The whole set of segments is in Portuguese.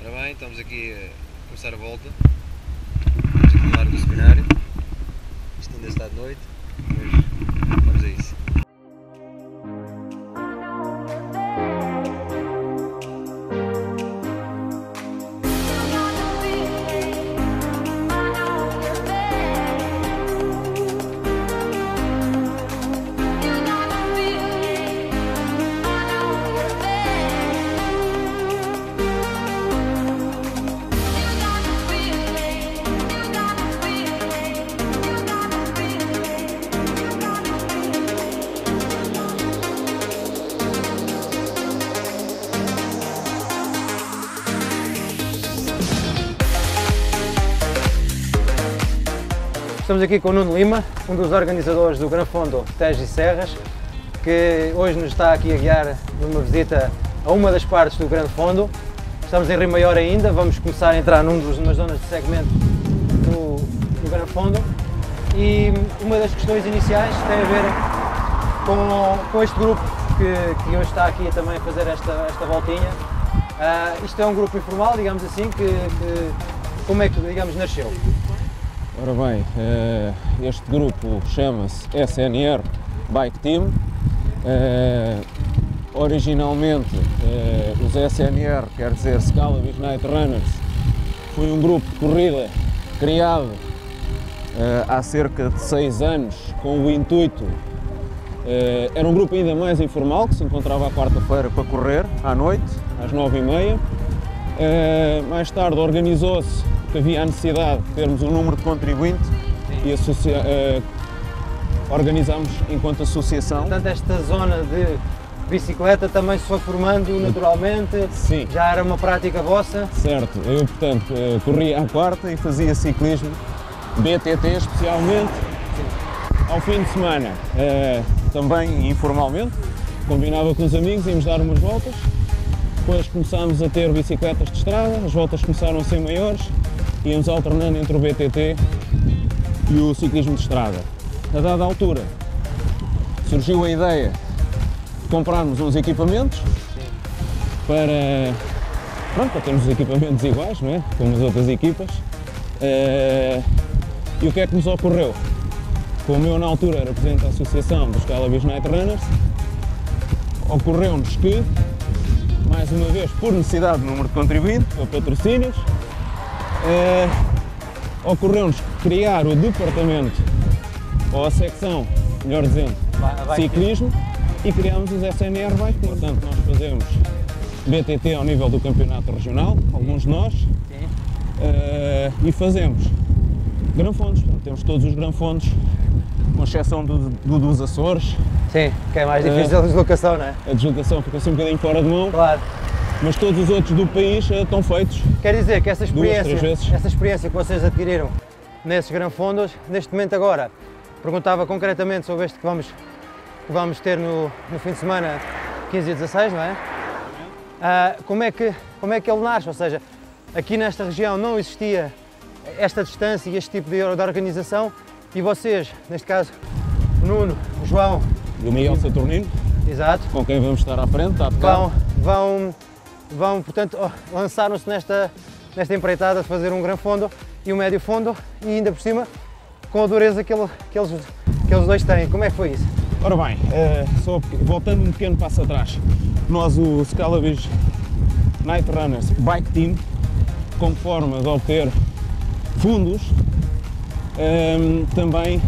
Ora bem, estamos aqui a começar a volta. Estamos aqui no largo do seminário. Isto ainda está de noite, mas vamos a isso. Estamos aqui com o Nuno Lima, um dos organizadores do Gran Fondo Tejo e Serras, que hoje nos está aqui a guiar numa visita a uma das partes do Gran Fondo. Estamos em Rio Maior ainda, vamos começar a entrar numa zonas de segmento do Gran Fondo e uma das questões iniciais tem a ver com este grupo que hoje está aqui também a fazer esta voltinha. Isto é um grupo informal, digamos assim, como é que, digamos, nasceu? Ora bem, este grupo chama-se SNR Bike Team. Originalmente, os SNR, quer dizer Scalabis Night Runners, foi um grupo de corrida criado há cerca de 6 anos com o intuito, era um grupo ainda mais informal, que se encontrava à quarta-feira para correr à noite, às 9h30. Mais tarde organizou-se que havia a necessidade de termos um número de contribuinte e organizámos enquanto associação. Portanto, esta zona de bicicleta também se foi formando naturalmente? Sim. Já era uma prática vossa? Certo, eu portanto corria à quarta e fazia ciclismo, BTT especialmente. Sim. Ao fim de semana, também informalmente, combinava com os amigos, íamos dar umas voltas. Depois começámos a ter bicicletas de estrada, as voltas começaram a ser maiores, íamos alternando entre o BTT e o ciclismo de estrada. A dada altura, surgiu a ideia de comprarmos uns equipamentos para termos os equipamentos iguais, não é? Como as outras equipas. E o que é que nos ocorreu? Como eu na altura era presidente da associação dos Scalabis Night Runners, ocorreu-nos que, mais uma vez, por necessidade de número de contribuinte, ou patrocínios, ocorreu-nos criar o departamento, ou a secção, melhor dizendo, ciclismo, e criámos os SNR Bike. Portanto, nós fazemos BTT ao nível do campeonato regional, alguns de nós, e fazemos Gran Fondos. Portanto, temos todos os Gran Fondos, com exceção dos Açores. Sim, que é mais difícil a deslocação, não é? A deslocação fica assim um bocadinho fora de mão. Claro. Mas todos os outros do país estão feitos. Quer dizer que essa experiência que vocês adquiriram nesses Gran Fondos, neste momento agora, perguntava concretamente sobre este que vamos ter no fim de semana 15 e 16, não é? Como é que ele nasce? Ou seja, aqui nesta região não existia esta distância e este tipo de organização e vocês, neste caso, o Nuno, o João e o Miguel Saturnino, exato, com quem vamos estar à frente, está a tocar. Vão, portanto, lançaram-se nesta empreitada de fazer um Gran Fondo e um médio fondo e ainda por cima com a dureza que eles dois têm. Como é que foi isso? Ora bem, só voltando um pequeno passo atrás, nós, o Scalabis Night Runners Bike Team, como forma de obter fundos, também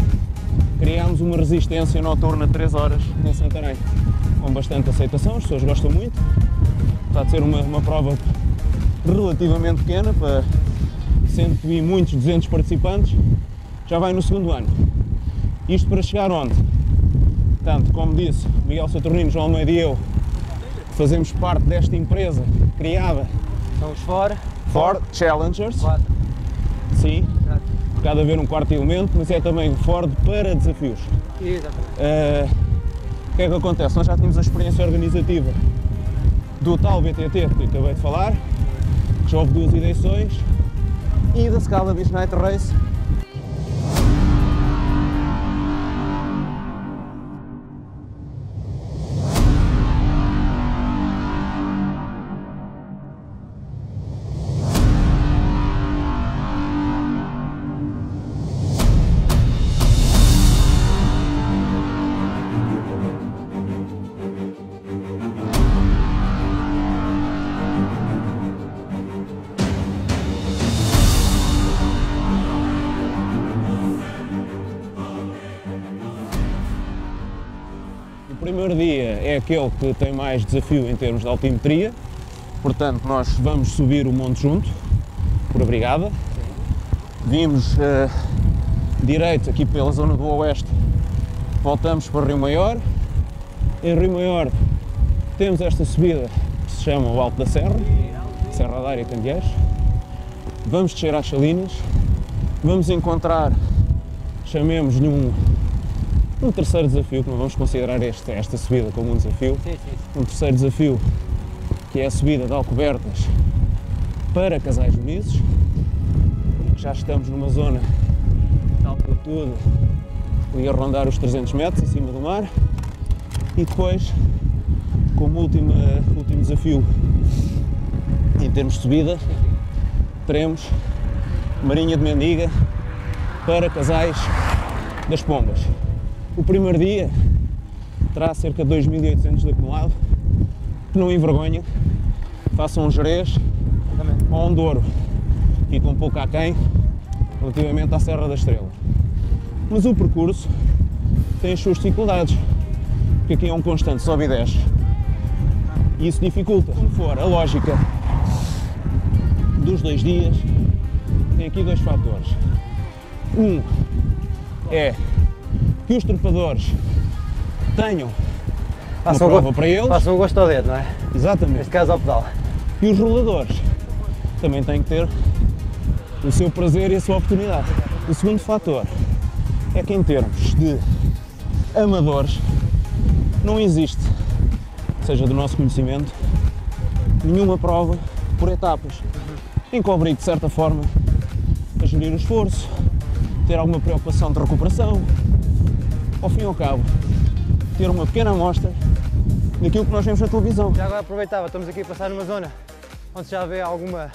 criámos uma resistência noturna de 3 horas em Santarém, com bastante aceitação, as pessoas gostam muito. Está a ser uma prova relativamente pequena, para 100 e muitos 200 participantes, já vai no 2º ano. Isto para chegar onde? Portanto, como disse, Miguel Saturnino, João Almeida e eu fazemos parte desta empresa criada. São os Ford Challengers. 4. Sim, por cada haver um quarto elemento, mas é também Ford para desafios. Exatamente. O que é que acontece? Nós já tínhamos a experiência organizativa do tal BTT que acabei de falar, que já houve 2 edições, e da Scalabis Night Race. primeiro dia é aquele que tem mais desafio em termos de altimetria, portanto nós vamos subir o monte junto, por a brigada. Vimos direito aqui pela zona do oeste, voltamos para Rio Maior. Em Rio Maior temos esta subida que se chama o Alto da Serra, Serra da Área Candeeiros. Vamos descer às Salinas, vamos encontrar, chamemos-lhe um terceiro desafio, que não vamos considerar esta subida como um desafio. Um terceiro desafio, que é a subida de Alcobertas para Casais Unidos. Já estamos numa zona de altitude ali a rondar os 300 metros acima do mar. E depois, como último desafio em termos de subida, teremos Marinha de Mendiga para Casais das Pombas. O primeiro dia terá cerca de 2.800 de acumulado, que não envergonha, façam um Jerez ou um Douro, fica um pouco aquém relativamente à Serra da Estrela. Mas o percurso tem as suas dificuldades, porque aqui é um constante sobe e desce, e isso dificulta. Como for a lógica dos 2 dias, tem aqui 2 fatores. Um é que os trepadores tenham uma prova para eles. Façam o gosto ao dedo, não é? Exatamente. Neste caso ao pedal. E os roladores também têm que ter o seu prazer e a sua oportunidade. O segundo fator é que em termos de amadores não existe, seja do nosso conhecimento, nenhuma prova por etapas, em que obrigue de certa forma a gerir o esforço, ter alguma preocupação de recuperação, ao fim e ao cabo, ter uma pequena amostra daquilo que nós vemos na televisão. Já agora aproveitava, estamos aqui a passar numa zona onde já vê algumas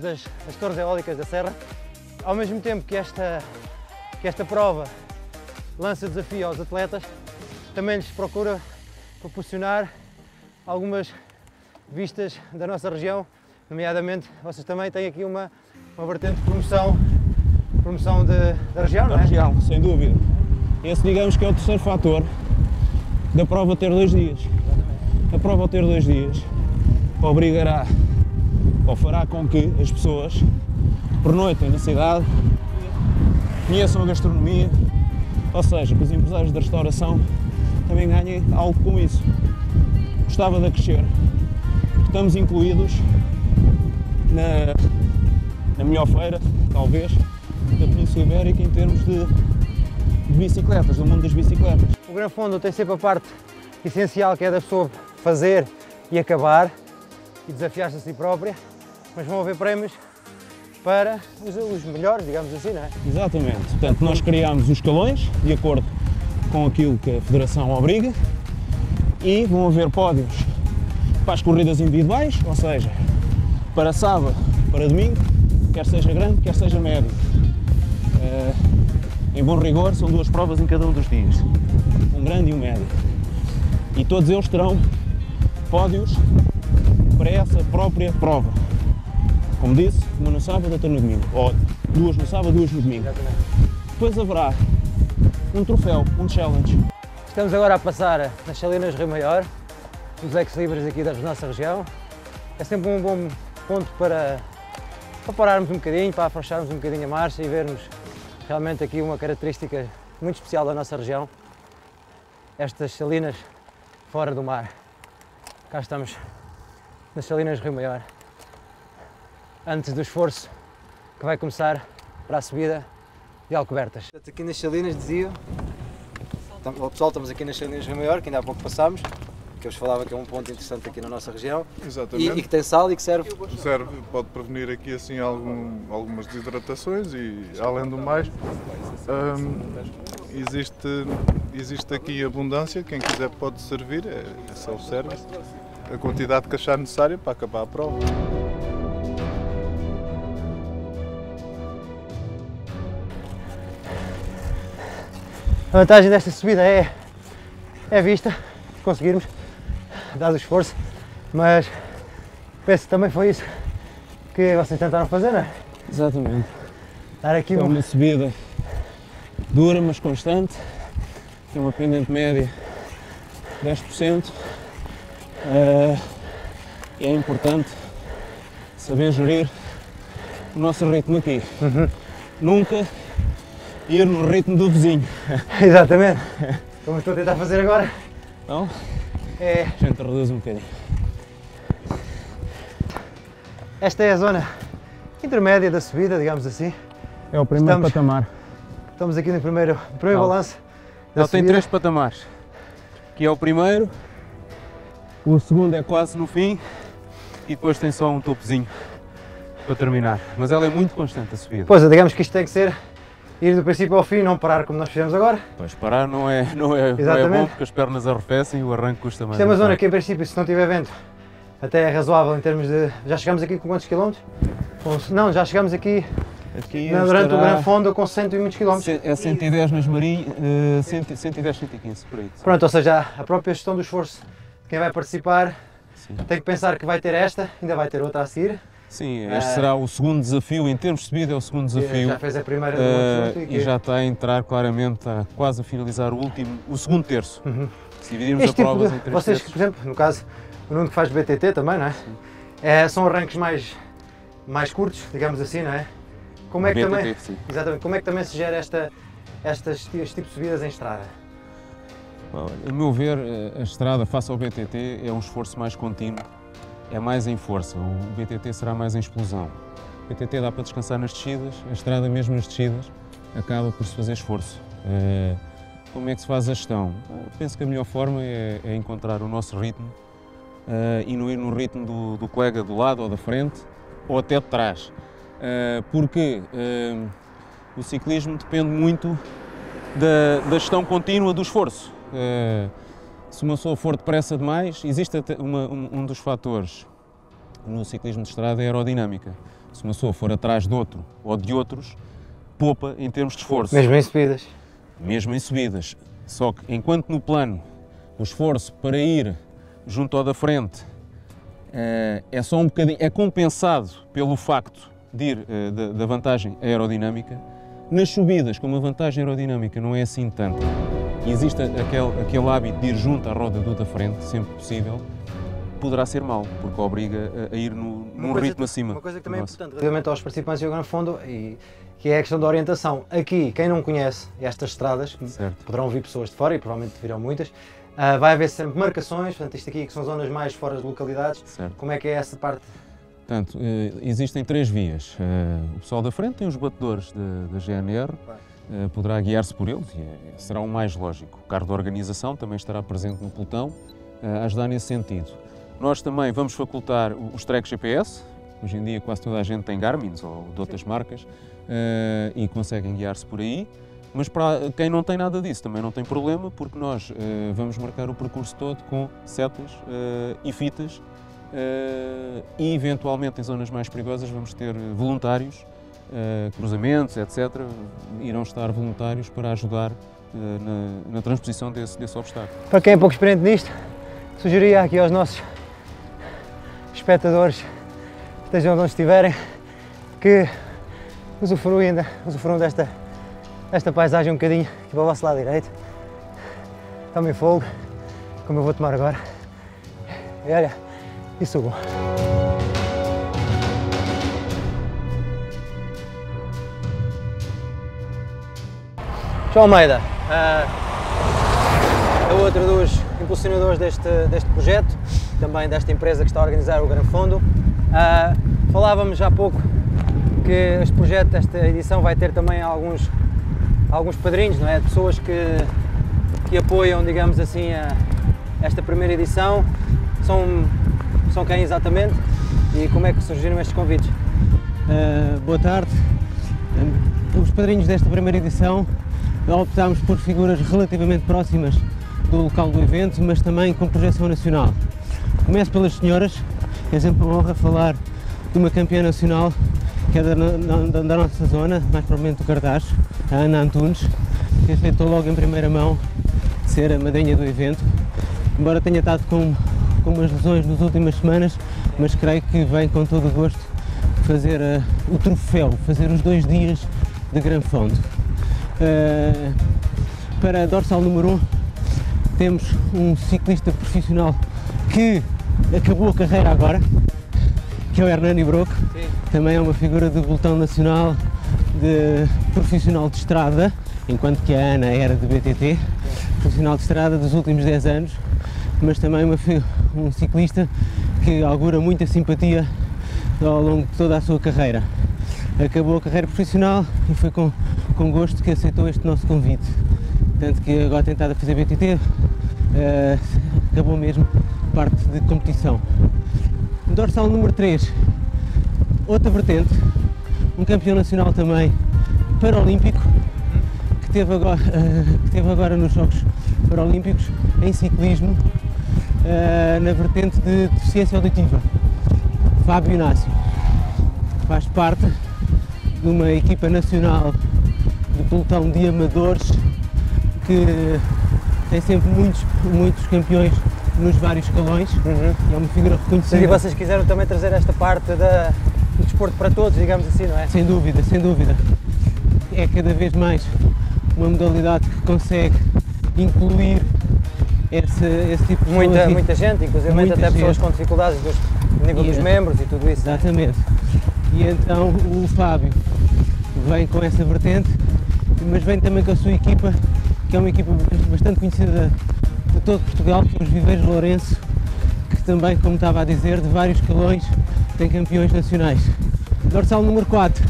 das torres eólicas da Serra. Ao mesmo tempo que esta prova lança desafio aos atletas, também lhes procura proporcionar algumas vistas da nossa região, nomeadamente vocês também têm aqui uma vertente de promoção da região, não é? Da região, sem dúvida. Esse, digamos, que é o terceiro fator da prova ter 2 dias. A prova ao ter 2 dias obrigará ou fará com que as pessoas pernoitem na cidade, conheçam a gastronomia, ou seja, que os empresários da restauração também ganhem algo com isso. Gostava de acrescer que estamos incluídos na melhor feira, talvez, da Península Ibérica em termos de bicicletas, do mundo das bicicletas. O Gran Fondo tem sempre a parte essencial, que é da pessoa fazer e acabar e desafiar-se a si própria, mas vão haver prémios para os melhores, digamos assim, não é? Exatamente. Portanto, nós criámos os escalões de acordo com aquilo que a Federação obriga e vão haver pódios para as corridas individuais, ou seja, para sábado, para domingo, quer seja grande, quer seja médio. Em bom rigor, são 2 provas em cada um dos dias, um grande e um médio. E todos eles terão pódios para essa própria prova. Como disse, uma no sábado, outra no domingo. Ou 2 no sábado, 2 no domingo. Exatamente. Depois haverá um troféu, um challenge. Estamos agora a passar nas Salinas Rio Maior, nos ex-libris aqui da nossa região. É sempre um bom ponto para pararmos um bocadinho, para afrouxarmos um bocadinho a marcha e vermos realmente aqui uma característica muito especial da nossa região. Estas salinas fora do mar. Cá estamos nas Salinas Rio Maior, antes do esforço que vai começar para a subida de Alcobertas. Aqui nas Salinas, dizia, pessoal, estamos aqui nas Salinas Rio Maior, que ainda há pouco passámos, que eu vos falava que é um ponto interessante aqui na nossa região. Exatamente. E que tem sal e que serve. Pode prevenir aqui assim algumas desidratações e, além do mais, existe aqui abundância, quem quiser pode servir, é self-service, a quantidade que achar necessária para acabar a prova. A vantagem desta subida é a vista, se conseguirmos, dado o esforço, mas penso que também foi isso que vocês tentaram fazer, não é? Exatamente. Dar aqui É uma subida dura, mas constante, tem uma pendente média 10%. É importante saber gerir o nosso ritmo aqui. Nunca ir no ritmo do vizinho. Exatamente. Como estou a tentar fazer agora. Então, É, a gente reduz um bocadinho. esta é a zona intermédia da subida, digamos assim. É o primeiro Estamos- patamar. Estamos aqui no primeiro balanço. da Ele tem subida. 3 patamares. Aqui é o primeiro, o segundo é quase no fim e depois tem só um topozinho para terminar. Mas ela é muito constante a subida. Pois, digamos que isto tem que ser ir do princípio ao fim, não parar como nós fizemos agora. Pois parar não é bom Exatamente. porque as pernas arrefecem e o arranque custa mais. Isto é uma a zona fazer. que, em princípio, se não tiver vento, até é razoável em termos de... Já chegamos aqui com quantos quilómetros? Não, já chegamos aqui Aqui durante o estará- Gran Fondo com 100 e muitos quilómetros. É 110 nas marinhas, 110, 115 por aí. Pronto, ou seja, a própria gestão do esforço de quem vai participar Sim. tem que pensar que vai ter esta, ainda vai ter outra a seguir. Sim, este será o segundo desafio, em termos de subida é o segundo desafio. Já fez a primeira do Monte Santo E já está a entrar claramente, está quase a finalizar o segundo terço. Se dividirmos Este a tipo provas de, em 3 vocês, terços. por exemplo, no caso, o Nuno que faz BTT também, não é? São arranques mais curtos, digamos assim, não é? Como é que BTT, também, sim. exatamente, como é que também se gera este tipo de subidas em estrada? Olha, a meu ver, a estrada face ao BTT é um esforço mais contínuo, é mais em força. O BTT será mais em explosão. O BTT dá para descansar nas descidas, a estrada mesmo nas descidas acaba por se fazer esforço. Como é que se faz a gestão? Penso que a melhor forma é encontrar o nosso ritmo e não ir no ritmo do colega do lado ou da frente ou até de trás. Porque o ciclismo depende muito da gestão contínua do esforço. Se uma pessoa for depressa demais, existe até um dos fatores no ciclismo de estrada é a aerodinâmica. Se uma pessoa for atrás de outro ou de outros, poupa em termos de esforço. Mesmo em subidas. Mesmo em subidas. Só que enquanto no plano o esforço para ir junto ao da frente é só um bocadinho, é compensado pelo facto de ir da vantagem aerodinâmica, nas subidas, como a vantagem aerodinâmica não é assim tanta, e existe aquele hábito de ir junto à roda do da frente, sempre possível, poderá ser mau, porque obriga a ir num ritmo acima. Uma coisa que também é do nosso. importante relativamente aos participantes do Gran Fondo, que é a questão da orientação. Aqui, quem não conhece estas estradas, Certo. poderão vir pessoas de fora e provavelmente virão muitas, vai haver sempre marcações, portanto isto aqui que são zonas mais fora de localidades. Certo. Como é que é essa parte? Portanto, existem 3 vias. O pessoal da frente tem os batedores da GNR, poderá guiar-se por eles e será o mais lógico. O carro da organização também estará presente no pelotão a ajudar nesse sentido. Nós também vamos facultar os tracks GPS. Hoje em dia quase toda a gente tem Garmins ou de outras marcas e conseguem guiar-se por aí. Mas para quem não tem nada disso também não tem problema, porque nós vamos marcar o percurso todo com setas e fitas e eventualmente em zonas mais perigosas vamos ter voluntários, cruzamentos, etc. Irão estar voluntários para ajudar na transposição desse obstáculo. Para quem é pouco experiente nisto, sugeria aqui aos nossos espectadores, estejam onde estiverem, que usufruam desta paisagem um bocadinho aqui para o vosso lado direito. Tomem fogo, como eu vou tomar agora. E olha, e subam. João Almeida, é outro dos impulsionadores deste projeto, também desta empresa que está a organizar o Gran Fondo. Falávamos há pouco que este projeto, esta edição, vai ter também alguns padrinhos, não é? Pessoas que apoiam, digamos assim, esta primeira edição. São quem exatamente? E como é que surgiram estes convites? Boa tarde. Os padrinhos desta primeira edição optámos por figuras relativamente próximas do local do evento, mas também com projeção nacional. Começo pelas senhoras. É sempre uma honra falar de uma campeã nacional que é da nossa zona, mais provavelmente do Cardacho, a Ana Antunes, que aceitou logo em primeira mão ser a madrinha do evento. Embora tenha estado com umas lesões nas últimas semanas, mas creio que vem com todo o gosto fazer o troféu, fazer os 2 dias de Gran Fondo. Para dorsal número 1 temos um ciclista profissional que acabou a carreira agora, que é o Hernani Broco, também é uma figura do pelotão nacional de profissional de estrada, enquanto que a Ana era de BTT, profissional de estrada dos últimos 10 anos, mas também um ciclista que augura muita simpatia ao longo de toda a sua carreira. Acabou a carreira profissional e foi com gosto que aceitou este nosso convite. Tanto que agora tem estado a fazer BTT, acabou mesmo parte de competição. Dorsal número 3, outra vertente, um campeão nacional também paralímpico, que teve agora nos Jogos Paralímpicos em ciclismo, na vertente de deficiência auditiva. Fábio Inácio faz parte de uma equipa nacional de pelotão de amadores que tem sempre muitos campeões nos vários escalões, é uma figura reconhecida. E vocês quiseram também trazer esta parte do desporto para todos, digamos assim, não é? Sem dúvida, sem dúvida. É cada vez mais uma modalidade que consegue incluir esse tipo de muita gente, inclusive até pessoas com dificuldades no nível dos membros e tudo isso. Exatamente. E então o Fábio vem com essa vertente, mas vem também com a sua equipa, que é uma equipa bastante conhecida de todo Portugal, que é os Viveiros Lourenço, que também, como estava a dizer, de vários escalões tem campeões nacionais. Dorsal número 4,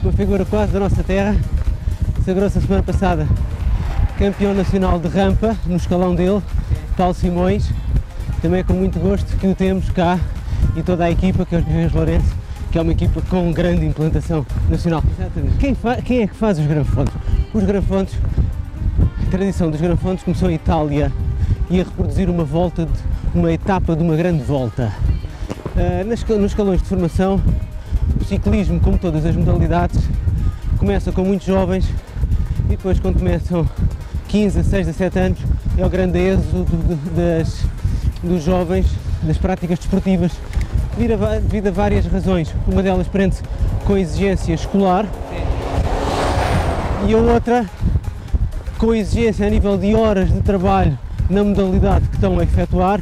uma figura quase da nossa terra, sagrou-se a semana passada campeão nacional de rampa no escalão dele, Paulo Simões. Também é com muito gosto que o temos cá e toda a equipa, que é os Viveiros Lourenço, que é uma equipa com grande implantação nacional. Exatamente. Quem é que faz os granfontes? Os granfontes, a tradição dos granfontes começou em Itália e a reproduzir uma etapa de uma grande volta. Nos escalões de formação, o ciclismo, como todas as modalidades, começa com muitos jovens e depois, quando começam 15, 16, 17 anos, é o grande êxodo dos jovens, das práticas desportivas, devido a várias razões. Uma delas prende-se com a exigência escolar e a outra com a exigência a nível de horas de trabalho na modalidade que estão a efetuar,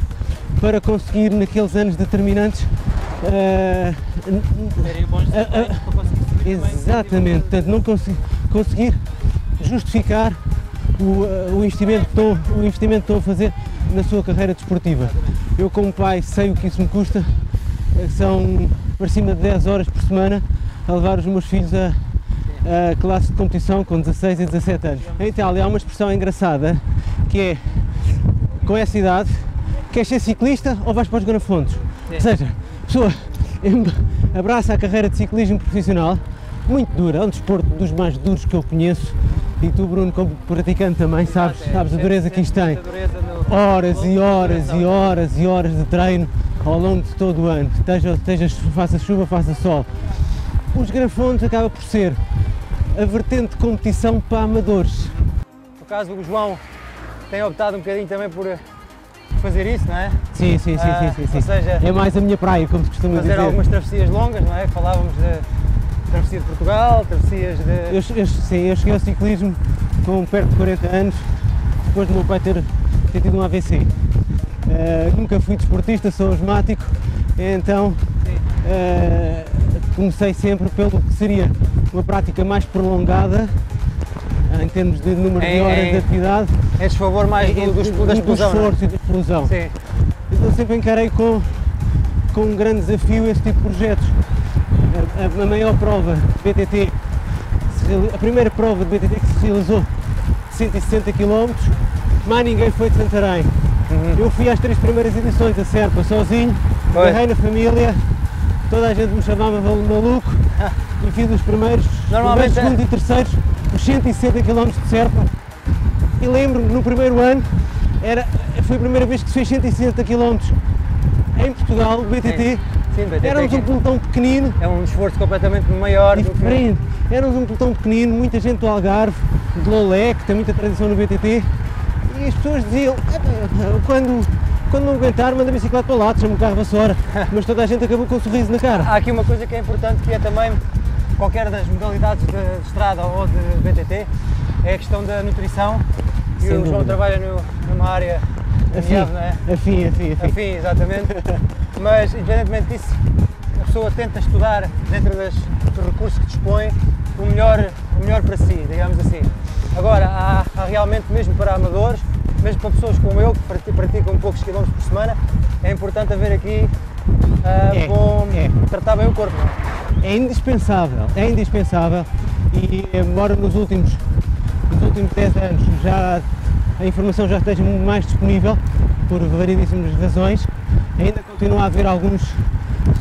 para conseguir naqueles anos determinantes exatamente, portanto não conseguir justificar o investimento que estão a fazer na sua carreira desportiva. Eu, como pai, sei o que isso me custa, são para cima de 10 horas por semana a levar os meus filhos a classe de competição com 16 e 17 anos. Em Itália há uma expressão engraçada que é: com essa idade, queres ser ciclista ou vais para os granfontes? Ou seja, a pessoa abraça a carreira de ciclismo profissional, muito dura, é um desporto dos mais duros que eu conheço, e tu, Bruno, como praticante também, sabes a dureza que isto tem. Horas e horas e horas e horas de treino ao longo de todo o ano, faça chuva, faça sol. Os granfontes acaba por ser a vertente de competição para amadores. No caso, o João tem optado um bocadinho também por fazer isso, não é? Sim. Ou seja, é mais a minha praia, como se costuma dizer. Fazer algumas travessias longas, não é? Falávamos de travessia de Portugal, travessias de... Eu cheguei ao ciclismo com perto de 40 anos, depois do meu pai ter tido um AVC. Nunca fui desportista, sou asmático, então comecei sempre pelo que seria uma prática mais prolongada, em termos de número de horas de atividade. É desfavor mais da explosão. Do esforço e da explosão. Sim. Então sempre encarei com um grande desafio este tipo de projetos. A maior prova de BTT, a primeira prova de BTT que se realizou, 160 km, mais ninguém foi de Santarém. Eu fui às 3 primeiras edições da Serpa sozinho, agarrei na família, toda a gente me chamava maluco e fiz os primeiros, normalmente segundo e terceiros, os 160 km de Serpa. E lembro-me, no primeiro ano, foi a primeira vez que se fez 160 km em Portugal, BTT. Sim, BTT. Éramos um pelotão pequenino. É um esforço completamente maior. Diferente. Éramos um pelotão pequenino, muita gente do Algarve, de Lolé, que tem muita tradição no BTT. E as pessoas diziam, quando não aguentar, manda a bicicleta para o lado, chama o carro vassoura. Mas toda a gente acabou com um sorriso na cara. Há aqui uma coisa que é importante, que é também, qualquer das modalidades de estrada ou de BTT, é a questão da nutrição E Sem o João dúvida. trabalha numa área Afim, não é? Afim, exatamente. Mas, independentemente disso, a pessoa tenta estudar dentro dos recursos que dispõe o melhor para si, digamos assim. Agora, há realmente, mesmo para amadores, mesmo para pessoas como eu, que praticam poucos quilómetros por semana, é importante haver aqui tratar bem o corpo. Não é? É indispensável e embora nos últimos 10 anos a informação já esteja muito mais disponível por variedíssimas razões, ainda continua a haver alguns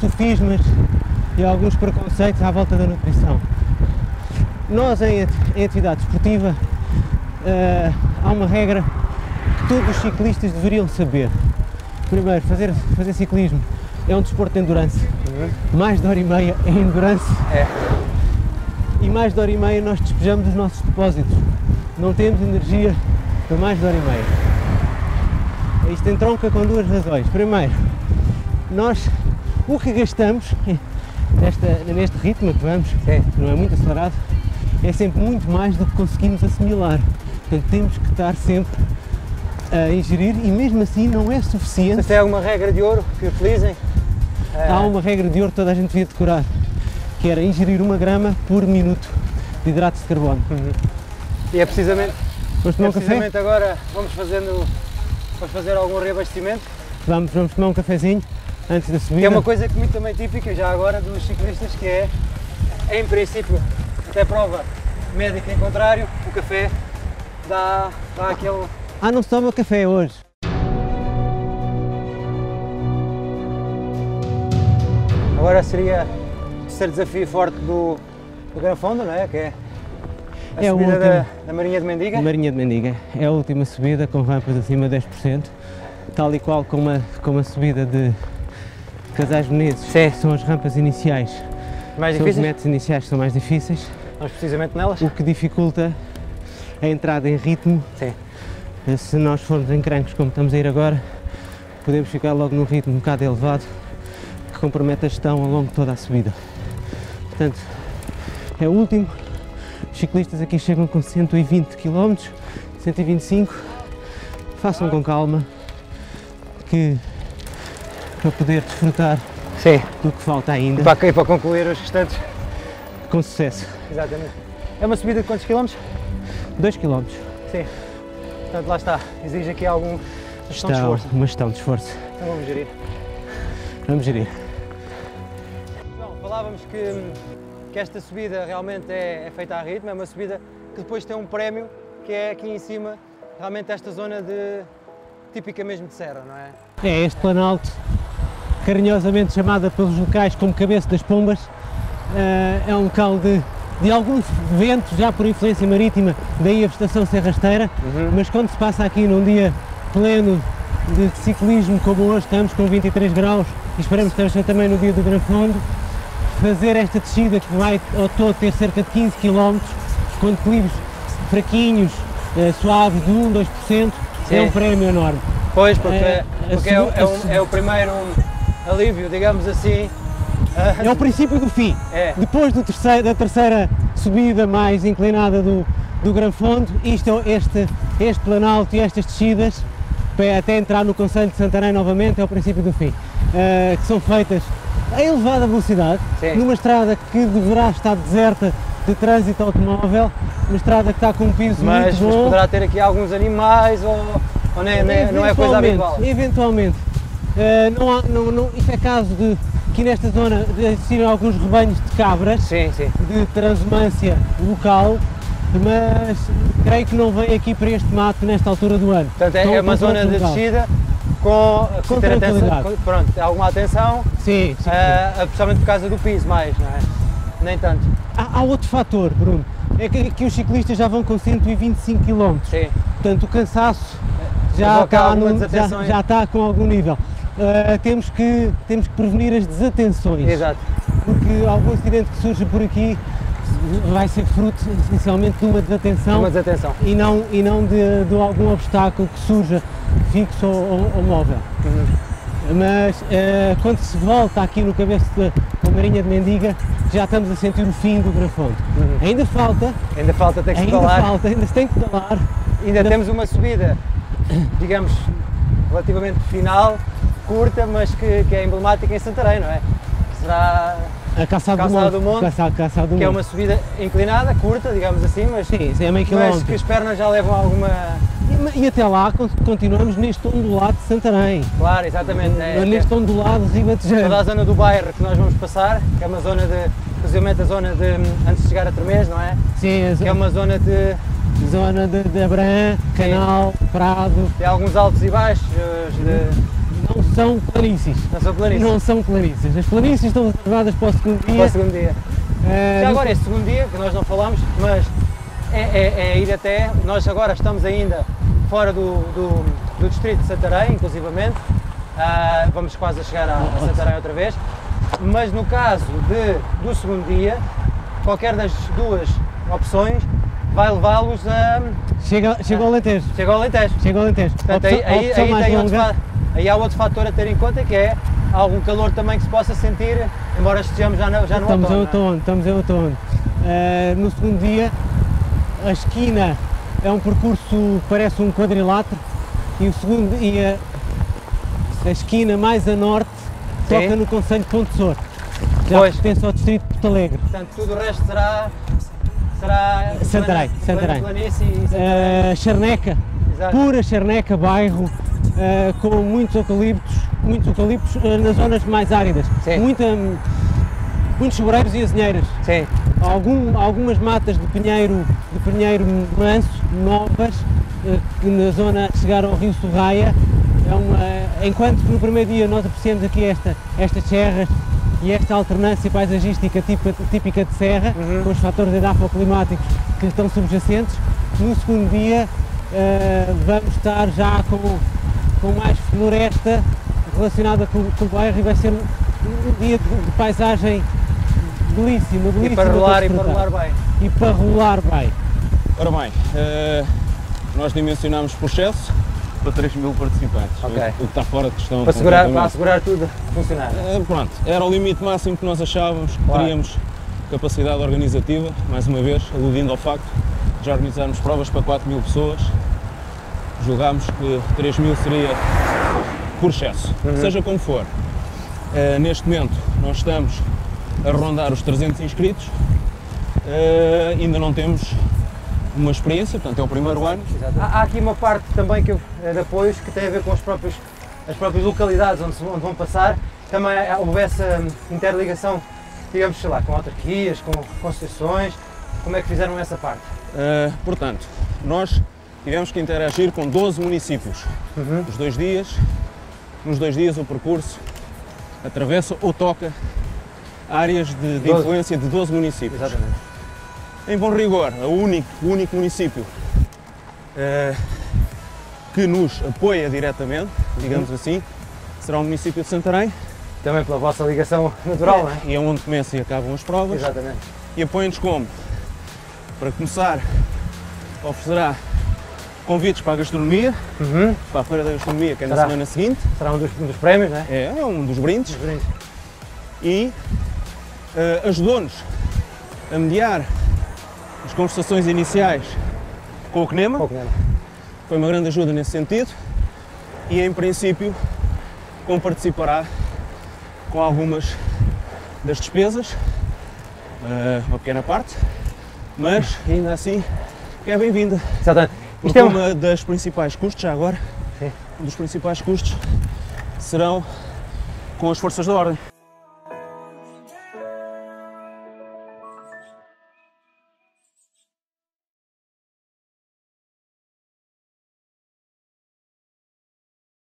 sofismas e alguns preconceitos à volta da nutrição. Nós em atividade esportiva há uma regra que todos os ciclistas deveriam saber. Primeiro, fazer ciclismo é um desporto de endurance. Mais de hora e meia é endurance. E mais de hora e meia nós despejamos os nossos depósitos. Não temos energia para mais de hora e meia. Isto entronca com duas razões. Primeiro, o que gastamos neste ritmo que vamos, que não é muito acelerado, é sempre muito mais do que conseguimos assimilar. Portanto, temos que estar sempre a ingerir e mesmo assim não é suficiente. Mas tem alguma regra de ouro que utilizem? Há uma regra de ouro que toda a gente devia decorar, que era ingerir 1 grama por minuto de hidratos de carbono. E é precisamente, Vamos tomar um café? agora vamos fazer algum reabastecimento. Vamos tomar um cafezinho antes da subida. Que é uma coisa que muito também típica já agora dos ciclistas, que é, em princípio, até prova médica em contrário, o café dá aquele... Não se toma café hoje. Agora seria o terceiro desafio forte do Gran Fondo, não é? Que é a subida da Marinha de Mendiga. Marinha de Mendiga. É a última subida com rampas acima de 10%, tal e qual como a subida de Casais Menezes. Sim. São as rampas iniciais. Mais São os difíceis? metros iniciais que são mais difíceis, Vamos precisamente nelas. o que dificulta a entrada em ritmo. Sim. Se nós formos em crancos como estamos a ir agora, podemos ficar logo num ritmo um bocado elevado que compromete a gestão ao longo de toda a subida. Portanto, é o último. Os ciclistas aqui chegam com 120 km, 125. Façam com calma, para poder desfrutar Sim. do que falta ainda, Para concluir os restantes. com sucesso. Exatamente. É uma subida de quantos quilómetros? 2 km. Sim. Portanto, lá está. Exige aqui algum gestão de Está esforço. uma gestão de esforço. Então vamos gerir. Vamos gerir. João, falávamos que esta subida realmente é feita a ritmo, é uma subida que depois tem um prémio, que é aqui em cima, realmente esta zona típica mesmo de serra, não é? É este planalto, carinhosamente chamada pelos locais como Cabeça das Pombas, é um local de alguns ventos, já por influência marítima, daí a vegetação ser rasteira, mas quando se passa aqui num dia pleno de ciclismo como hoje, estamos com 23 graus e esperamos que esteja também no dia do Gran Fondo, fazer esta descida que vai ao todo ter cerca de 15 km, com declives fraquinhos, suaves de 1, 2%, é um prémio enorme. Pois, porque é o primeiro alívio, digamos assim. É o princípio do fim. É. Depois da terceira subida mais inclinada do Gran Fondo, este planalto e estas descidas, até entrar no Concelho de Santarém novamente, é o princípio do fim. Que são feitas a elevada velocidade, Sim. numa estrada que deverá estar deserta de trânsito automóvel, uma estrada que está com um piso Mas muito bom. poderá ter aqui alguns animais ou não é coisa habitual. Eventualmente. Isto é caso de aqui nesta zona existirem alguns rebanhos de cabras, Sim, sim. de transumância local, mas creio que não vem aqui para este mato nesta altura do ano. Portanto, Estão é uma com zona de local. descida com ter tranquilidade. Pronto, alguma atenção, Sim, sim. principalmente por causa do piso mais, não é? Nem tanto. Há outro fator, Bruno, é que aqui os ciclistas já vão com 125 km, Sim. portanto o cansaço Provoca alguma desatenção. já está com algum nível. Temos que prevenir as desatenções, Exato. porque algum acidente que surja por aqui vai ser fruto essencialmente de uma desatenção, Uma desatenção. e não de algum obstáculo que surja fixo ou móvel. Mas quando se volta aqui no cabeço da Marinha de Mendiga, já estamos a sentir o fim do Gran Fondo. Ainda falta Ainda falta ter que pedalar. ainda se tem que pedalar, ainda temos uma subida, digamos, relativamente final, curta, mas que é emblemática em Santarém, não é? Que será A Calçada do Monte, Calçada do que é Monte. uma subida inclinada, curta, digamos assim, mas, Sim, é meio mas quilómetro. que as pernas já levam alguma... E até lá continuamos neste ondulado de Santarém. Claro, exatamente. Neste ondulado Toda ribatejano. a zona do bairro que nós vamos passar, que é uma zona de, inclusive a zona de, antes de chegar a Tremês, não é? Sim, Que é uma zona de de Abrão, Canal, Prado. tem alguns altos e baixos, Não são planícies. não são planícies. Não são planícies. As planícies estão reservadas para o segundo dia. Para o segundo dia. Eh, Já agora, este segundo dia, que nós não falamos, mas é ir até, nós agora estamos ainda fora do distrito de Santarém, inclusivamente, vamos quase a chegar a Santarém outra vez, mas no caso do segundo dia, qualquer das duas opções vai levá-los a... Chega ao Alentejo. Chega ao Alentejo. Chega ao Alentejo. Portanto, A opção mais longa. aí há outro fator a ter em conta, que é algum calor também que se possa sentir, embora estejamos já no Estamos em outono. outono, no segundo dia, a esquina é um percurso que parece um quadrilátero e a esquina mais a norte Sim. toca no concelho de Ponte Sor, já Pois. pertence ao distrito de Porto Alegre. Portanto, tudo o resto será Santarém. planície e Santarém. Charneca, Exato. pura Charneca, bairro com muitos eucaliptos nas zonas mais áridas. Sim. Muitos sobreiros e azinheiras. Sim. Algumas matas de pinheiro manso, novas, que na zona chegaram ao Rio Sorraia. Enquanto que no primeiro dia nós apreciamos aqui estas serras e esta alternância paisagística típica de serra, com os fatores edafoclimáticos que estão subjacentes, no segundo dia vamos estar já com mais floresta relacionada com o bairro e vai ser um dia de paisagem belíssima. E para rolar bem. E para rolar bem. Ora bem, nós dimensionámos processo para 3.000 participantes, Ok. o que está fora de questão. Para assegurar tudo a funcionar. Pronto, era o limite máximo que nós achávamos que Claro. teríamos capacidade organizativa, mais uma vez, aludindo ao facto de já organizarmos provas para 4.000 pessoas, julgámos que 3.000 seria por excesso, seja como for. Neste momento nós estamos a rondar os 300 inscritos, ainda não temos uma experiência, portanto é o primeiro ano. Há aqui uma parte também de apoios que tem a ver com as próprias localidades onde vão passar. Também houve essa interligação, digamos, sei lá, com autarquias, com associações. Como é que fizeram essa parte? Portanto, nós tivemos que interagir com 12 municípios. Nos dois dias o percurso atravessa ou toca áreas de influência de 12 municípios. Exatamente. Em bom rigor, o único município que nos apoia diretamente, digamos assim, será o município de Santarém. Também pela vossa ligação natural, não é? E é onde começam e acabam as provas. Exatamente. E apoia-nos como? Para começar, oferecerá convites para a gastronomia, para a Feira da Gastronomia, que é na Será? semana seguinte. Será um dos prémios, não é? É um dos brindes. Dos brindes. E ajudou-nos a mediar as conversações iniciais com o CNEMA. Pouco menos. Foi uma grande ajuda nesse sentido e, em princípio, comparticipará com algumas das despesas, uma pequena parte, mas ainda assim é bem-vinda. Exatamente. Isto Porque é uma das principais custos, já agora, Sim. um dos principais custos serão com as forças da ordem.